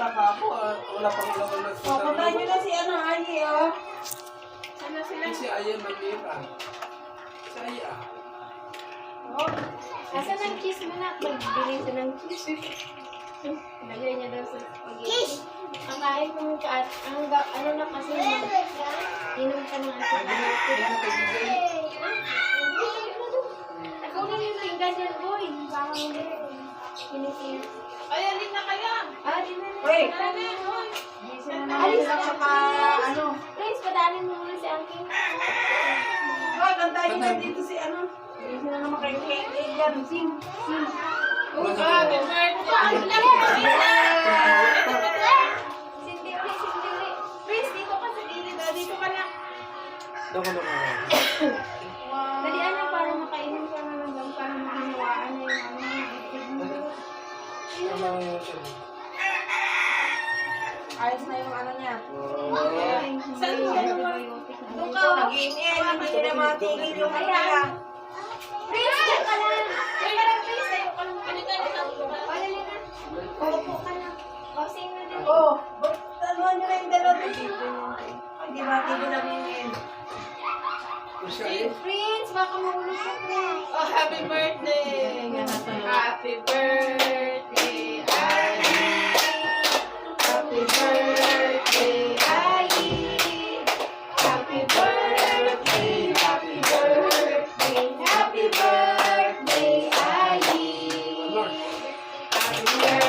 nagtataka ako. Wala pang laban na sa Papuntahan nyo na si Ayi, oh. Sana sila. Si Ayan mag-iira. Si Aya. Oh. Asan ang cheese mo na? Magbili siya ng cheese. Lagay niya daw sa spaghetti. Ang kain mo ka at ano na kasi inom ka ng antibiotic. Kunin yung pinggan dyan, boy. Baka hindi. Kinisip. Ay, alin na kaya? Ah, di na. Uy! Hoy! Hindi sila naman sila saka, ano. Please, padaanin mo muna si Angking. Oh, kantahin na dito si ano. Hindi sila naman kay Kate yan. Sing. Happy birthday! Sindi ulit, sindi ulit. Please, dito ka sa gilid. Dito ka na. Doon ka na. Dali ano, para makainom ka na ng gamot, para makinawaan na yung ano, bibig mo. Ayos na yung ano niya. Saan mo Doon ka, nag-iingin. Hindi nyo na matigil yung ano niya. Please, dyan ka lang. Dyan ka lang, please. Ayaw ka lang. Halika na lang. Dali na. Opo ka na. Bossing na din. Oh, ano nyo na yung dalawa dito. Hindi matigil ang ingin. Prince, baka mahulog ka, Prince. Oh, happy birthday! Happy birthday, Ayi! Happy birthday, Ayi! Happy birthday, happy birthday, happy birthday, Ayi! Happy birthday!